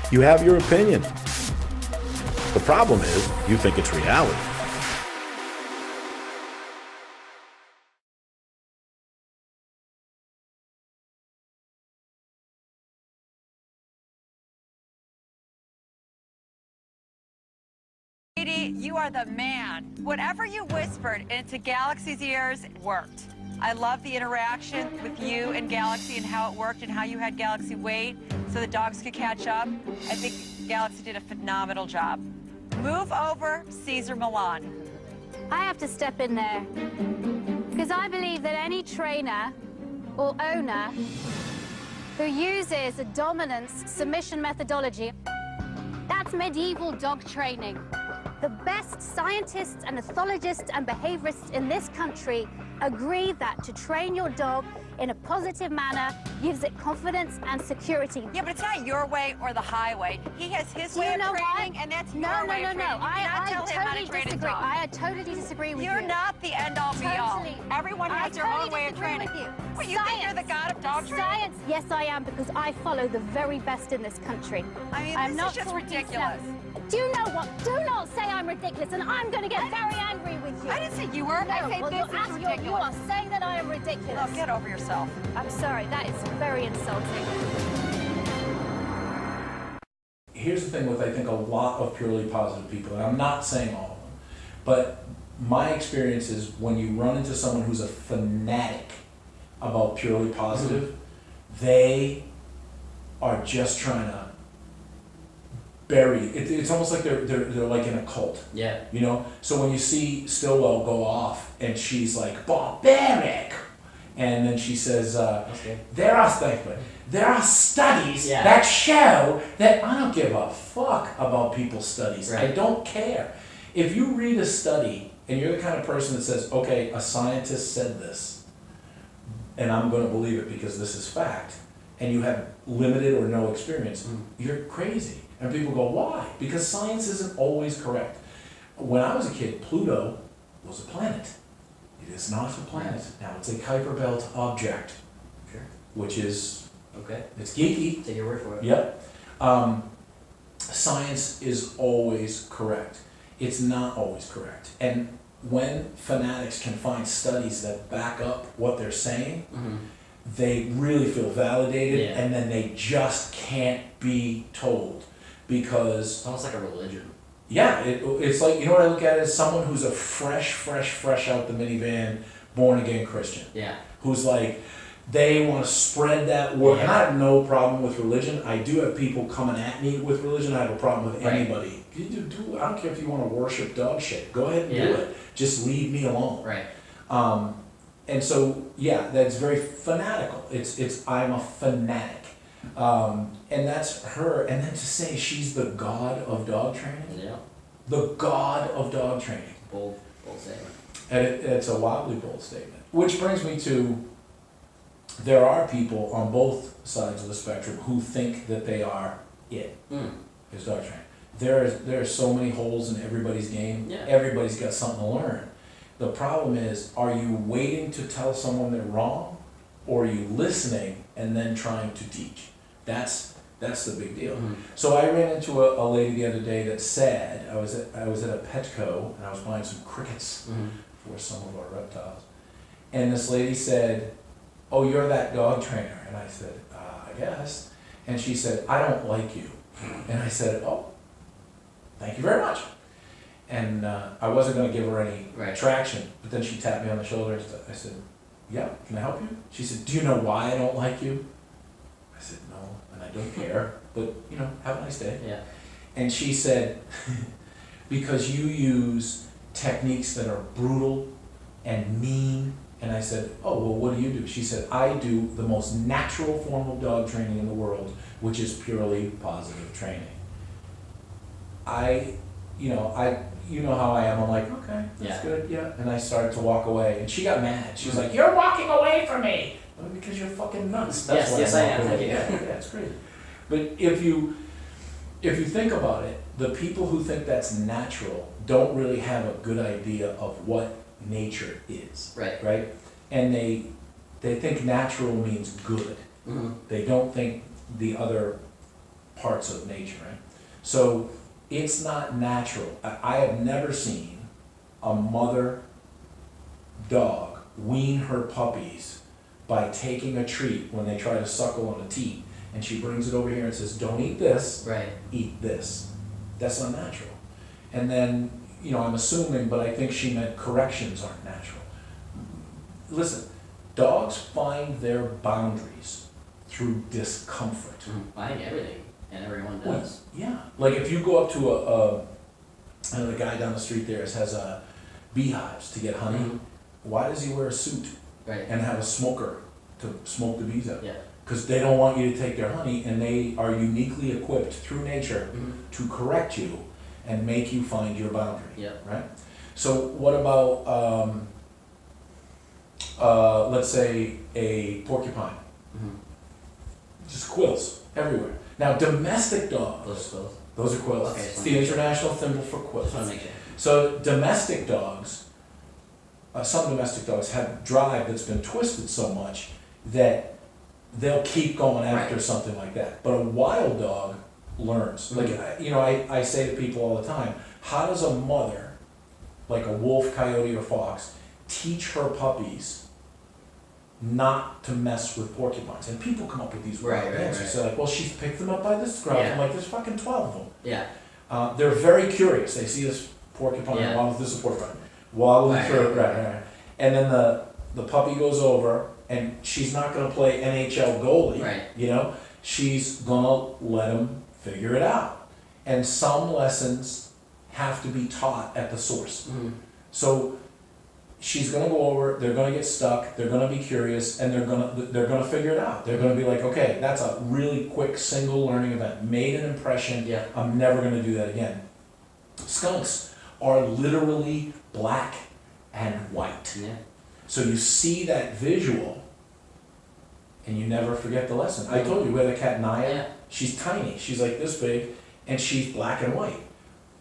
You have your opinion. The problem is, you think it's reality. You are the man. Whatever you whispered into Galaxy's ears worked. I love the interaction with you and Galaxy and how it worked and how you had Galaxy wait so the dogs could catch up. I think Galaxy did a phenomenal job. Move over, Caesar Milan. I have to step in there because I believe that any trainer or owner who uses a dominance submission methodology, that's medieval dog training. The best scientists and ethologists and behaviorists in this country agree that to train your dog in a positive manner gives it confidence and security. Yeah, but it's not your way or the highway. He has his way of training, and that's your way of training. I totally disagree. I totally disagree with you. You're not the end-all, be-all. Everyone has their own way of training. Well, you think you're the god of dog training? Science, yes, I am, because I follow the very best in this country. I mean, this is just ridiculous. Do you know what? Do not say I'm ridiculous, and I'm going to get very angry with you. I didn't say you were. No, I say well, this is ridiculous. You are saying that I am ridiculous. Oh, get over yourself. I'm sorry. That is very insulting. Here's the thing with, I think, a lot of purely positive people, and I'm not saying all of them, but my experience is when you run into someone who's a fanatic about purely positive, they are just trying to bury it. It's almost like they're like in a cult. Yeah. You know? So when you see Stillwell go off and she's like, barbaric, and then she says, there are studies that show that I don't give a fuck about people's studies. Right. I don't care. If you read a study and you're the kind of person that says, okay, a scientist said this, and I'm going to believe it because this is fact, and you have limited or no experience, you're crazy. And people go, why? Because science isn't always correct. When I was a kid, Pluto was a planet. It is not a planet. Now it's a Kuiper Belt object, which is, it's geeky. Take your word for it. Yep. Science is always correct. It's not always correct. And when fanatics can find studies that back up what they're saying, they really feel validated, and then they just can't be told because it's almost like a religion. Yeah, it's like, you know what I look at as someone who's a fresh out the minivan, born again Christian. Yeah. Who's like, they want to spread that word. And I have no problem with religion. I do have people coming at me with religion. I have a problem with anybody. I don't care if you want to worship dog shit. Go ahead and do it. Just leave me alone. Right. And so, yeah, that's very fanatical. It's I'm a fanatic. And that's her. And then to say she's the god of dog training. Yeah. The god of dog training. Bold statement. And it's a wildly bold statement. Which brings me to, there are people on both sides of the spectrum who think that they are it. Is dog training. There are so many holes in everybody's game. Yeah. Everybody's got something to learn. The problem is, are you waiting to tell someone they're wrong, or are you listening and then trying to teach? That's the big deal. So I ran into a lady the other day that said, I was at a Petco and I was buying some crickets for some of our reptiles, and this lady said, "Oh, you're that dog trainer?" And I said, "I guess." And she said, "I don't like you." And I said, "Oh, thank you very much." And I wasn't going to give her any traction, but then she tapped me on the shoulder. I said, "Yeah, can I help you?" She said, "Do you know why I don't like you?" I said, "No, and I don't care, but, you know, have a nice day." Yeah. And she said, "Because you use techniques that are brutal and mean." And I said, "Oh, well, what do you do?" She said, "I do the most natural form of dog training in the world, which is purely positive training." You know how I am. I'm like, okay, that's good, yeah. And I started to walk away, and she got mad. She was like, "You're walking away from me." Well, because you're fucking nuts. That's yes, I am. Yeah, it's crazy. But if you think about it, the people who think that's natural don't really have a good idea of what nature is. Right? And they think natural means good. They don't think the other parts of nature, right? So it's not natural. I have never seen a mother dog wean her puppies by taking a treat when they try to suckle on a teat, and she brings it over here and says, don't eat this, Right. eat this. That's unnatural. And then, you know, I'm assuming, but I think she meant corrections aren't natural. Listen, dogs find their boundaries through discomfort. I think everything, and everyone Well, does. yeah, like if you go up to I know the guy down the street there has beehives to get honey. Mhm. Why does he wear a suit Right. and have a smoker to smoke the bees out? Yeah. Because they don't want you to take their honey, and they are uniquely equipped through nature Mhm. to correct you and make you find your boundary. Yep. Right? So what about, let's say a porcupine? Mhm. Just quills everywhere. Now domestic dogs, Those are close. those are quills. Okay, It's so the make international symbol for quills. Just wanna make sure. So domestic dogs, some domestic dogs have drive that's been twisted so much that they'll keep going after Right. something like that. But a wild dog learns. Like, you know, I say to people all the time, how does a mother, like a wolf, coyote, or fox, teach her puppies not to mess with porcupines? And people come up with these wild Right, right, answers. right. They're like, well, she's picked them up by the scruff. Yeah. I'm like, there's fucking 12 of them. Yeah. They're very curious. They see this porcupine, Yeah. waddles, this is a porcupine, waddling Right, through it, right, right. And then the puppy goes over, and she's not gonna play NHL goalie, Right. you know? She's gonna let him figure it out. And some lessons have to be taught at the source. Mhm. So she's gonna go over, they're gonna get stuck, they're gonna be curious, and they're gonna figure it out. They're gonna be like, okay, that's a really quick single learning event, made an impression, Yeah. I'm never gonna do that again. Skunks are literally black and white. Yeah. So you see that visual, and you never forget the lesson. I told you, we had a cat, Naya, Yeah. she's tiny, she's like this big, and she's black and white.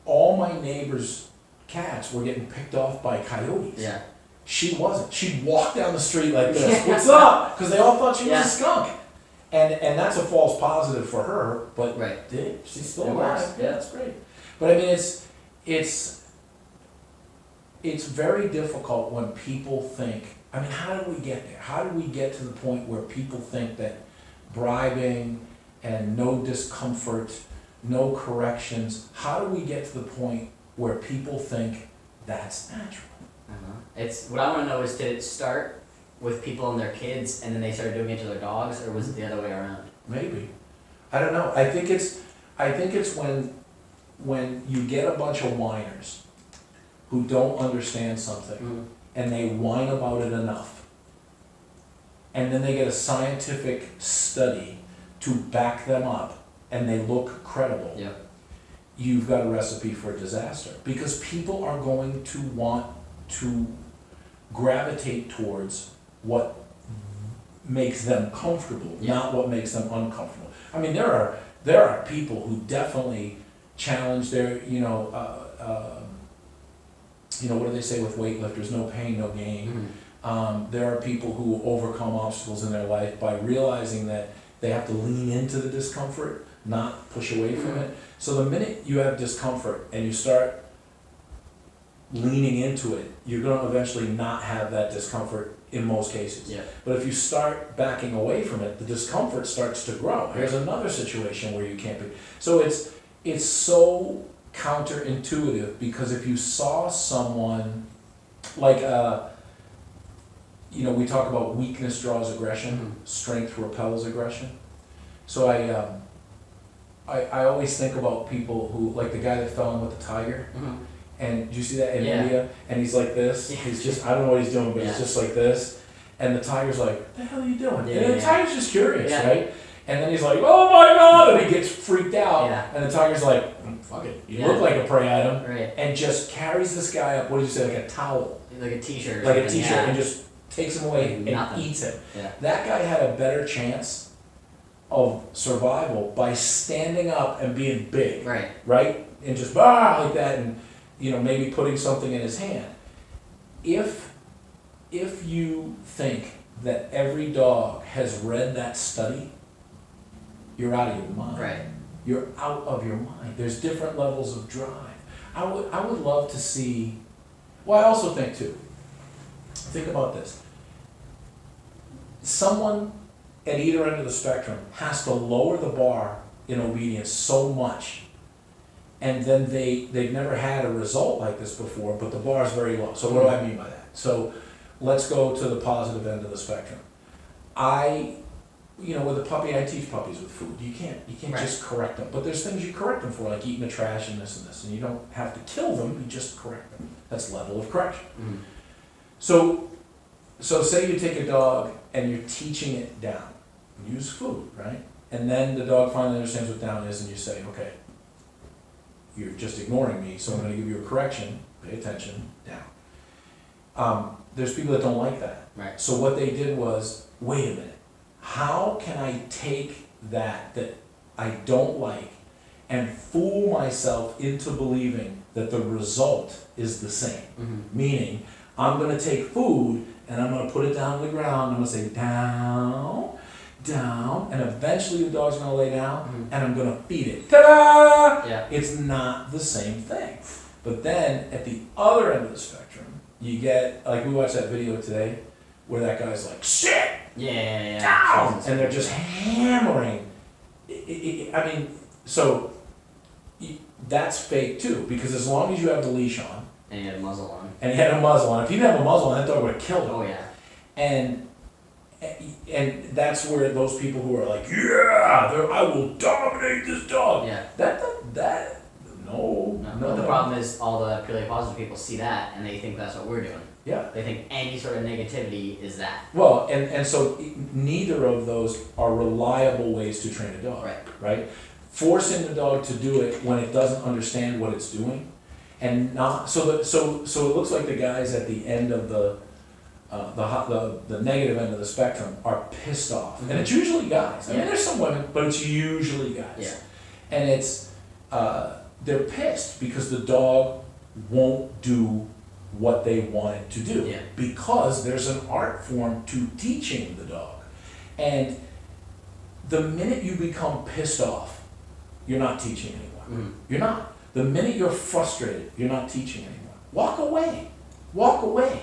All my neighbors' cats were getting picked off by coyotes. Yeah. She wasn't. She'd walk down the street like this, what's up? Because they all thought she was Yeah. a skunk. And that's a false positive for her, but Right. she's still It alive. works. Yeah, that's great. But I mean, it's very difficult when people think, I mean, how do we get there? How do we get to the point where people think that bribing and no discomfort, no corrections, how do we get to the point where people think that's natural? It's what I want to know is, did it start with people and their kids, and then they started doing it to their dogs, or was it the other way around? Maybe. I don't know. I think it's when you get a bunch of whiners who don't understand something Mhm. and they whine about it enough, and then they get a scientific study to back them up and they look credible, Yeah. you've got a recipe for disaster. Because people are going to want to gravitate towards what makes them comfortable, Yeah. not what makes them uncomfortable. I mean, there are people who definitely challenge their, what do they say with weightlifters? No pain, no gain. Mhm. There are people who overcome obstacles in their life by realizing that they have to lean into the discomfort, not push away from it. So the minute you have discomfort and you start leaning into it, you're going to eventually not have that discomfort in most cases. Yeah. But if you start backing away from it, the discomfort starts to grow. Here's another situation where you can't be. So it's so counterintuitive, because if you saw someone like we talk about weakness draws aggression, strength repels aggression. So I always think about people who, like the guy that fell in with the tiger. Mhm. And do you see that in Yeah. India? And he's like this. Yeah. He's just, I don't know what he's doing, but Yeah. he's just like this. And the tiger's like, what the hell are you doing? Yeah, and the yeah. tiger's just curious, Yeah. right? And then he's like, oh my God, and he gets freaked out. Yeah. And the tiger's like, fuck it, you Yeah. look like a prey item. Right. And just carries this guy up, what did you say, like a towel, Like a t-shirt. Or like a something, t-shirt, yeah. and just takes him away and Nothing. eats him. Yeah. That guy had a better chance of survival by standing up and being big, Right. right? And just like that, and maybe putting something in his hand. If you think that every dog has read that study, you're out of your mind. Right. you're out of your mind. There's different levels of drive. I would love to see, well, I also think too, think about this. Someone at either end of the spectrum has to lower the bar in obedience so much, and then they've never had a result like this before, but the bar is very low. So what do I mean by that? So let's go to the positive end of the spectrum. With a puppy, I teach puppies with food. You can't Right. just correct them. But there's things you correct them for, like eating the trash and this. And you don't have to kill them, you just correct them. That's level of correction. Mm-hmm. So say you take a dog and you're teaching it down. Use food, right? And then the dog finally understands what down is, and you say, okay, you're just ignoring me, so I'm gonna give you a correction, pay attention, down. There's people that don't like that. Right. So what they did was, wait a minute, how can I take that I don't like and fool myself into believing that the result is the same? Mm-hmm. Meaning, I'm gonna take food and I'm gonna put it down on the ground, I'm gonna say down, down, and eventually the dog's gonna lay down and I'm gonna feed it. Ta-da! Yeah. It's not the same thing. But then at the other end of the spectrum, you get, like we watched that video today, where that guy's like, shit! Yeah. Down! And they're just hammering. That's fake too, because as long as you have the leash on, And he had a muzzle on. and he had a muzzle on, if he didn't have a muzzle on, that dog would have killed him. Oh yeah. And that's where those people who are like, yeah, I will dominate this dog. Yeah. No. But the problem is all the purely positive people see that and they think that's what we're doing. Yeah. They think any sort of negativity is that. Well, and so neither of those are reliable ways to train a dog. Right? Forcing the dog to do it when it doesn't understand what it's doing, and not so it looks like the guys at the end of the negative end of the spectrum are pissed off, and it's usually guys. I mean, there's some women, but it's usually guys. Yeah. And it's they're pissed because the dog won't do what they want it to do, because there's an art form to teaching the dog. And the minute you become pissed off, you're not teaching anymore. You're not. The minute you're frustrated, you're not teaching anymore. Walk away. Walk away.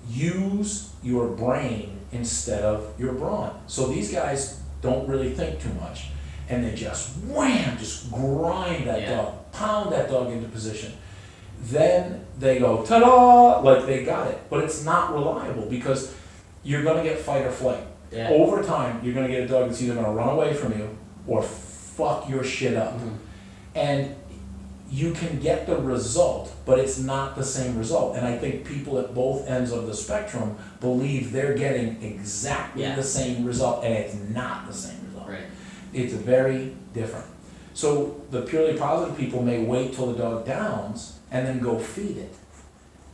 Use your brain instead of your brawn. So these guys don't really think too much, and they just wham, just grind that dog, pound that dog into position. Then they go, ta-da, like they got it. But it's not reliable, because you're gonna get fight or flight. Yeah. Over time, you're gonna get a dog that's either gonna run away from you or fuck your shit up. And you can get the result, but it's not the same result. And I think people at both ends of the spectrum believe they're getting exactly the same result, and it's not the same result. Right. It's very different. So the purely positive people may wait till the dog downs and then go feed it.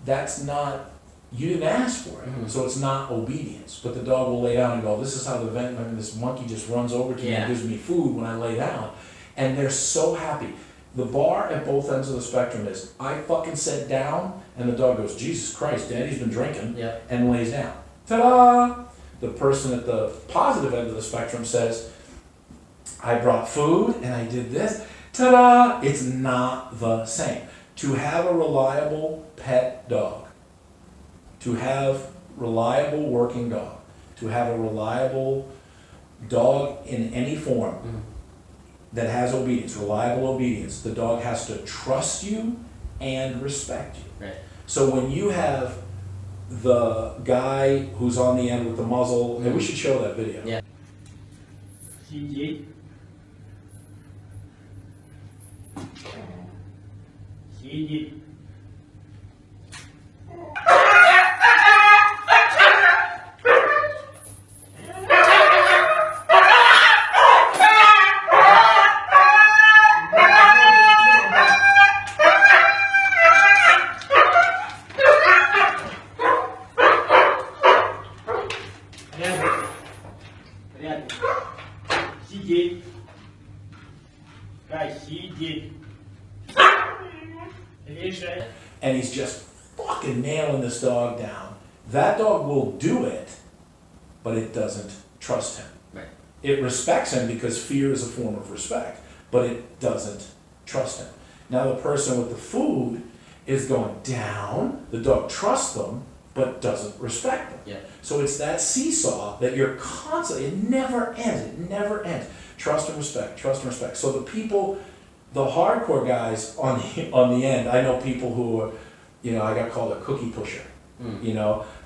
That's not, you didn't ask for it, so it's not obedience. But the dog will lay down and go, this is how this monkey just runs over to me and gives me food when I lay down. And they're so happy. The bar at both ends of the spectrum is, I fucking said down, and the dog goes, Jesus Christ, Daddy's been drinking, and lays down. Ta-da! The person at the positive end of the spectrum says, I brought food and I did this. Ta-da! It's not the same. To have a reliable pet dog, to have reliable working dog, to have a reliable dog in any form that has obedience, reliable obedience, the dog has to trust you and respect you. Right. So when you have the guy who's on the end with the muzzle, and we should show that video. Yeah. And he's just fucking nailing this dog down. That dog will do it, but it doesn't trust him. Right. It respects him because fear is a form of respect. but it doesn't trust him. Now the person with the food is going down, the dog trusts them, but doesn't respect them. Yeah. So it's that seesaw that you're constantly, it never ends. Trust and respect, trust and respect. So the people, the hardcore guys on the end, I know people who are, I got called a cookie pusher.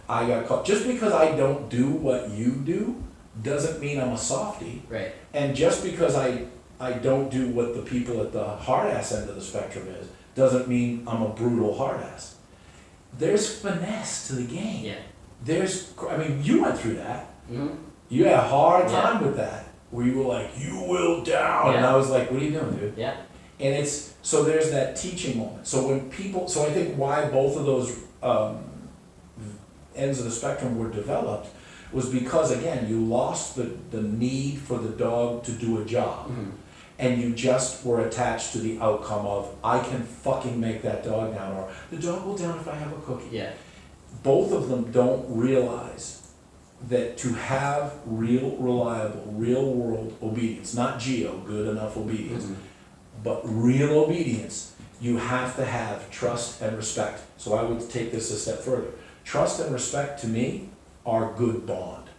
I got called, just because I don't do what you do, doesn't mean I'm a softie. Right. And just because I don't do what the people at the hard ass end of the spectrum is, doesn't mean I'm a brutal hard ass. There's finesse to the game. Yeah. You went through that. Mm-hmm. You had a hard time with that, where you were like, you will down. Yeah. And I was like, what are you doing, dude? Yeah. And so there's that teaching moment. So I think why both of those ends of the spectrum were developed was because, again, you lost the need for the dog to do a job. Mm-hmm. And you just were attached to the outcome of, I can fucking make that dog down, or the dog will down if I have a cookie. Yeah. Both of them don't realize that to have real, reliable, real world obedience, not geo, good enough obedience, but real obedience, you have to have trust and respect. So I would take this a step further. Trust and respect to me are good bond.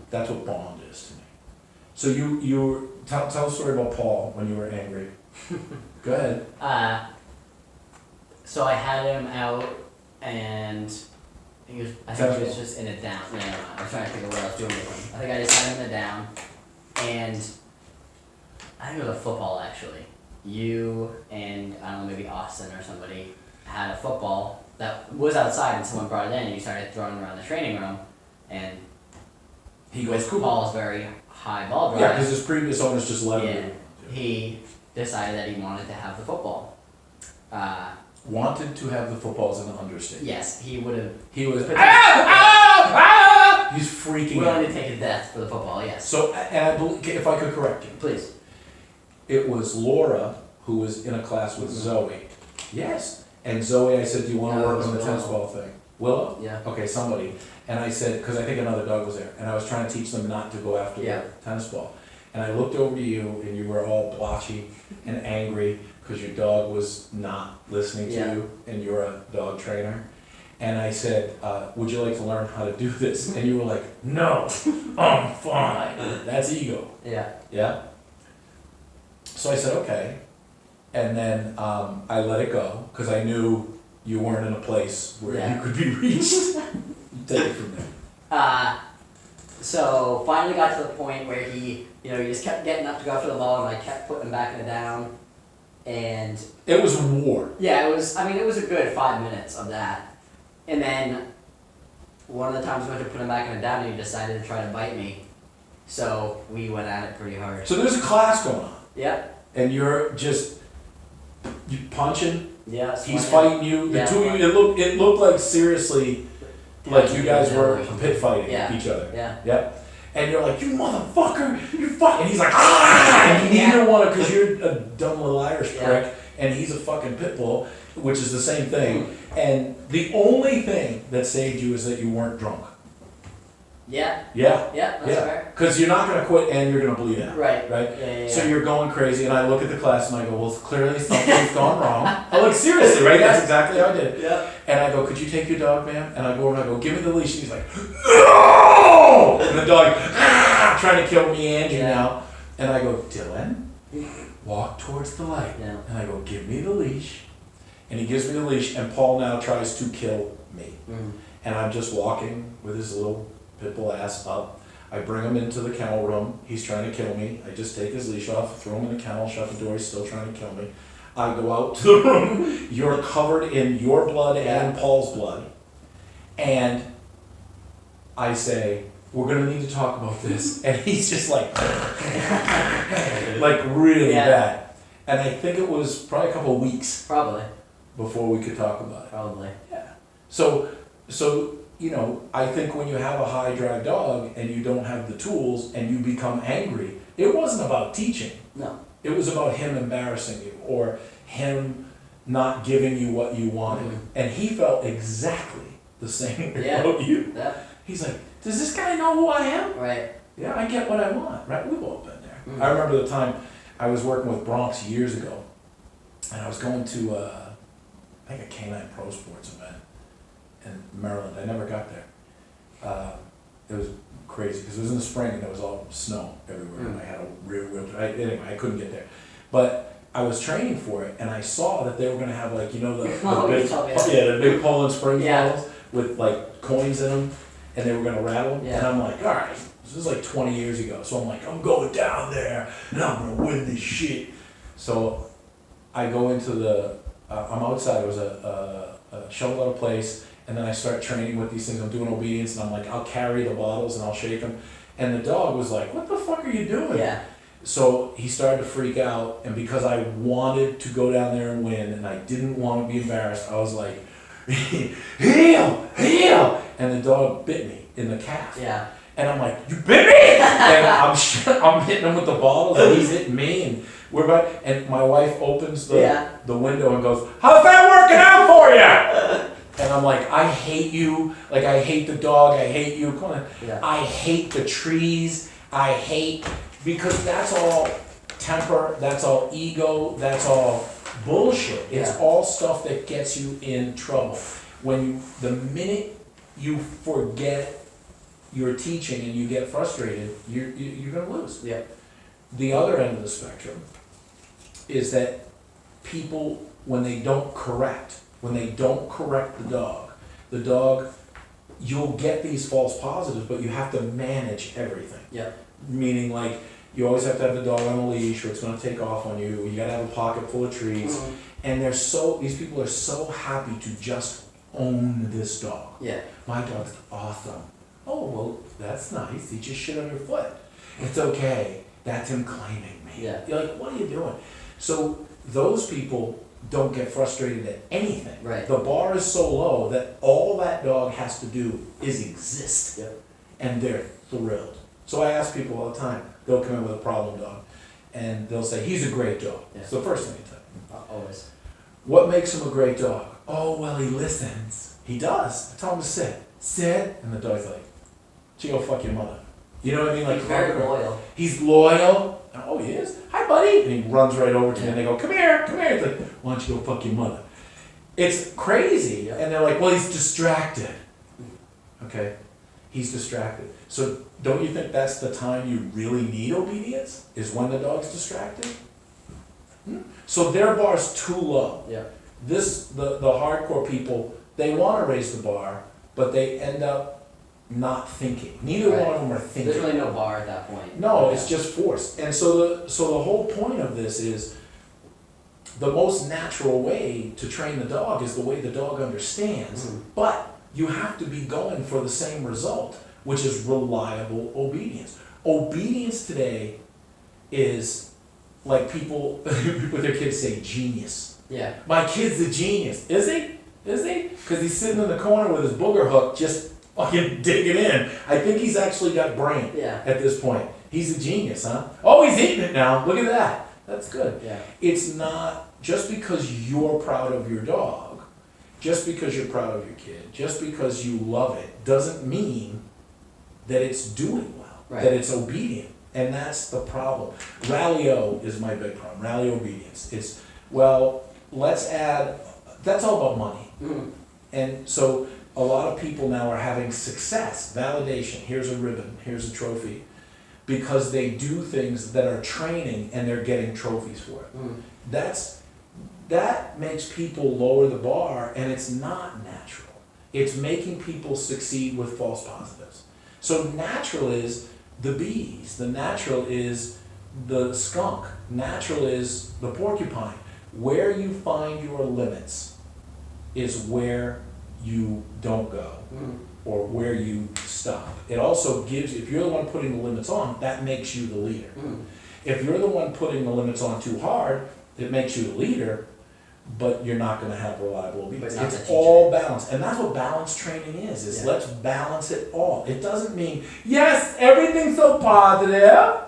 That's what bond is to me. So you tell a story about Paul when you were angry. Go ahead. So I had him out, and I think he was just in a down. No, I was trying to think of what I was doing with him. I think I just had him in a down, and I think it was a football actually. You and I don't know, maybe Austin or somebody had a football that was outside, and someone brought it in, and you started throwing it around the training room, and He goes, cool. Paul's very high ball drive. Yeah, because his previous owners just let him. He decided that he wanted to have the football. Wanted to have the football as an understatement. Yes, he would have. He was. He's freaking willing out. to take a death for the football. Yes. So, and I believe, if I could correct you, Please. it was Laura who was in a class with Zoe. Yes. And Zoe, I said, do you want to No, it work was on the Willow. tennis ball thing? Willow? Yeah. Okay, somebody. And I said, because I think another dog was there, and I was trying to teach them not to go after Yeah. the tennis ball. And I looked over to you, and you were all blotchy and angry because your dog was not listening to Yeah. you, and you're a dog trainer. And I said, would you like to learn how to do this? And you were like, no, I'm fine. That's ego. Yeah. Yeah? So I said, okay. And then I let it go, because I knew you weren't in a place where Yeah. you could be reached. Take it from there. So finally got to the point where he just kept getting up to go after the ball, and I kept putting him back in the down. And It was war. yeah, it was a good 5 minutes of that. And then one of the times we went to put him back in the down, and he decided to try to bite me. So we went at it pretty hard. So there's a class going on, Yep. and you're punching, Yeah. he's fighting you, the Yeah. two of you, it looked like seriously, like you guys were pit fighting Yeah. each other. Yeah. Yep. And you're like, you motherfucker, you fuck, and he's like, ah, and you neither want to, because you're a dumb little Irish prick, and he's a fucking pit bull, which is the same thing. And the only thing that saved you is that you weren't drunk. Yeah. Yeah. Yeah. That's Yeah. fair. Because you're not going to quit and you're going to bleed out. Right. Right? Yeah. So you're going crazy, and I look at the class and I go, well, clearly something's gone wrong. I look, seriously, right? That's exactly how I did. Yeah. And I go, could you take your dog, ma'am? And I go over and I go, give me the leash. And he's like, no! And the dog, trying to kill me and you now. And I go, Dylan, walk towards the light. Yeah. And I go, give me the leash. And he gives me the leash, and Paul now tries to kill me. Mm. And I'm just walking with his little pit bull ass up. I bring him into the kennel room. He's trying to kill me. I just take his leash off, throw him in the kennel, shut the door. He's still trying to kill me. I go out to the room. You're covered in your blood and Paul's blood. And I say, we're going to need to talk about this. And he's just like really bad. And I think it was probably a couple of weeks Probably. before we could talk about it. Probably. Yeah. So I think when you have a high drive dog and you don't have the tools and you become angry, it wasn't about teaching. No. It was about him embarrassing you or him not giving you what you wanted. Mhm. And he felt exactly the same Yeah. about you. Yeah. He's like, does this guy know who I am? Right. Yeah, I get what I want, right? We've all been there. Mhm. I remember the time I was working with Bronx years ago, and I was going to, I think a Canine Pro Sports event in Maryland. I never got there. It was crazy, because it was in the spring and there was all snow everywhere, and I had a rear wheel drive. Anyway, I couldn't get there. But I was training for it, and I saw that they were gonna have, like, you know, the big Poland Spring bottles with like coins in them, and they were gonna rattle them. And I'm like, all right, this is like 20 years ago. So I'm like, I'm going down there and I'm gonna win this shit. So I go into the, I'm outside. It was a shovel out of place, and then I start training with these things. I'm doing obedience, and I'm like, I'll carry the bottles and I'll shake them. And the dog was like, what the fuck are you doing? Yeah. So he started to freak out, and because I wanted to go down there and win, and I didn't want to be embarrassed, I was like, heel, heel, and the dog bit me in the calf. Yeah. And I'm like, you bit me? And I'm hitting him with the bottles, and he's hitting me, and we're about, and my wife opens the window and goes, how's that working out for you? And I'm like, I hate you, like I hate the dog, I hate you, come on. Yeah. I hate the trees, I hate, because that's all temper, that's all ego, that's all bullshit. It's all stuff that gets you in trouble. The minute you forget your teaching and you get frustrated, you're gonna lose. Yeah. The other end of the spectrum is that people, when they don't correct the dog, you'll get these false positives, but you have to manage everything. Yeah. Meaning, like, you always have to have the dog on a leash or it's gonna take off on you. You gotta have a pocket full of treats. And these people are so happy to just own this dog. Yeah. My dog's awesome. Oh, well, that's nice. He just shit on your foot. It's okay. That's him claiming me. Yeah. You're like, what are you doing? So those people don't get frustrated at anything. Right. The bar is so low that all that dog has to do is exist. Yep. And they're thrilled. So I ask people all the time, they'll come in with a problem dog, and they'll say, he's a great dog. Yeah. It's the first thing you tell them. Always. What makes him a great dog? Oh, well, he listens. He does. I tell him to sit. Sit. And the dog's like, she go fuck your mother. You know what I mean? Like, He's very loyal. He's loyal. Oh, he is? Hi, buddy. And he runs right over to me and they go, come here, come here. It's like, why don't you go fuck your mother? It's crazy. And they're like, well, he's distracted. Okay? He's distracted. So don't you think that's the time you really need obedience? Is when the dog's distracted? So their bar's too low. Yeah. The hardcore people, they want to raise the bar, but they end up not thinking. Neither one of them are thinking. There's really no bar at that point. No, it's just force. And so the whole point of this is the most natural way to train the dog is the way the dog understands. But you have to be going for the same result, which is reliable obedience. Obedience today is like people with their kids say genius. Yeah. My kid's a genius. Is he? Is he? Because he's sitting in the corner with his booger hook just fucking digging in. I think he's actually got brain at this point. He's a genius, huh? Oh, he's eating it now. Look at that. That's good. Yeah. It's not just because you're proud of your dog, just because you're proud of your kid, just because you love it, doesn't mean that it's doing well, that it's obedient. And that's the problem. Rally-O is my big problem. Rally obedience. It's, well, let's add, that's all about money. And so a lot of people now are having success, validation. Here's a ribbon, here's a trophy, because they do things that are training and they're getting trophies for it. That makes people lower the bar, and it's not natural. It's making people succeed with false positives. So natural is the bees, the natural is the skunk, natural is the porcupine. Where you find your limits is where you don't go or where you stop. It also gives, if you're the one putting the limits on, that makes you the leader. If you're the one putting the limits on too hard, it makes you the leader, but you're not going to have reliable obedience. It's all balance. And that's what balance training is let's balance it all. It doesn't mean, yes, everything's so positive,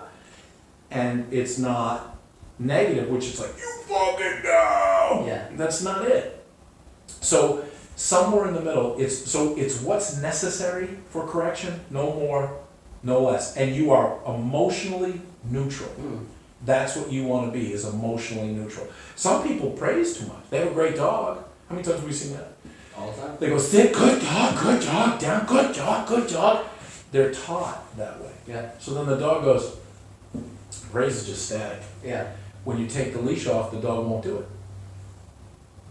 and it's not negative, which is like, you fucking go. Yeah. That's not it. So somewhere in the middle, it's what's necessary for correction, no more, no less. And you are emotionally neutral. That's what you want to be, is emotionally neutral. Some people praise too much. They have a great dog. How many times have we seen that? All the time. They go, sit, good dog, down, good dog. They're taught that way. Yeah. So then the dog goes, praise is just static. Yeah. When you take the leash off, the dog won't do it.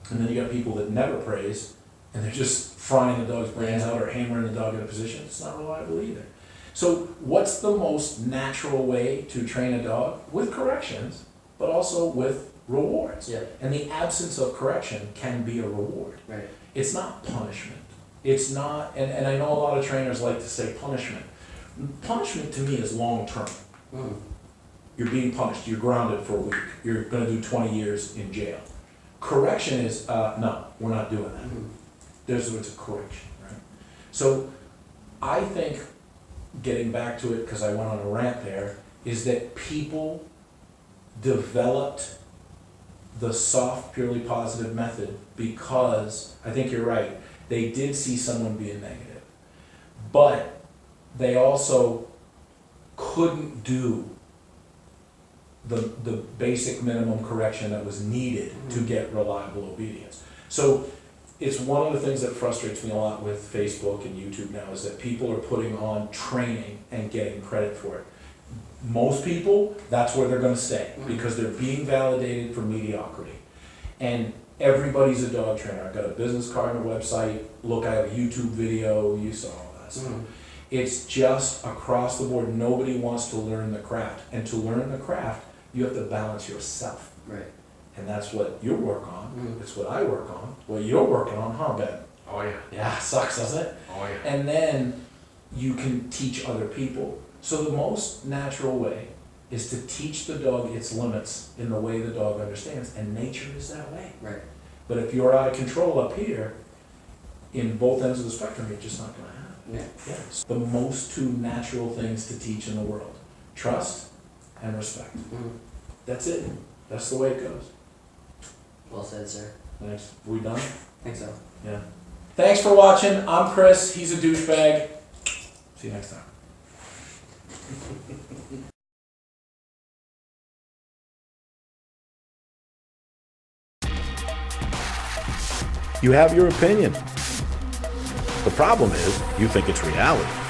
And then you got people that never praise, and they're just frying the dog's brains out or hammering the dog in a position. It's not reliable either. So what's the most natural way to train a dog? With corrections, but also with rewards. Yeah. And the absence of correction can be a reward. Right. It's not punishment. It's not, and I know a lot of trainers like to say punishment. Punishment to me is long term. Mm. You're being punished, you're grounded for a week, you're gonna do 20 years in jail. Correction is, no, we're not doing that. Mhm. It's a correction, right? So I think, getting back to it, because I went on a rant there, is that people developed the soft, purely positive method because, I think you're right, they did see someone being negative. But they also couldn't do the basic minimum correction that was needed to get reliable obedience. So it's one of the things that frustrates me a lot with Facebook and YouTube now, is that people are putting on training and getting credit for it. Most people, that's where they're gonna stay, because they're being validated for mediocrity. And everybody's a dog trainer. I've got a business card and a website. Look, I have a YouTube video. You saw all that stuff. It's just across the board. Nobody wants to learn the craft. And to learn the craft, you have to balance yourself. Right. And that's what you work on. It's what I work on. What you're working on, huh, Ben? Oh yeah. Yeah, sucks, doesn't it? Oh yeah. And then you can teach other people. So the most natural way is to teach the dog its limits in the way the dog understands, and nature is that way. Right. But if you're out of control up here, in both ends of the spectrum, you're just not gonna have it. Yeah. Yeah. It's the most two natural things to teach in the world: trust and respect. That's it. That's the way it goes. Well said, sir. Thanks. We done? I think so. Yeah. Thanks for watching. I'm Chris. He's a douchebag. See you next time. You have your opinion. The problem is, you think it's reality.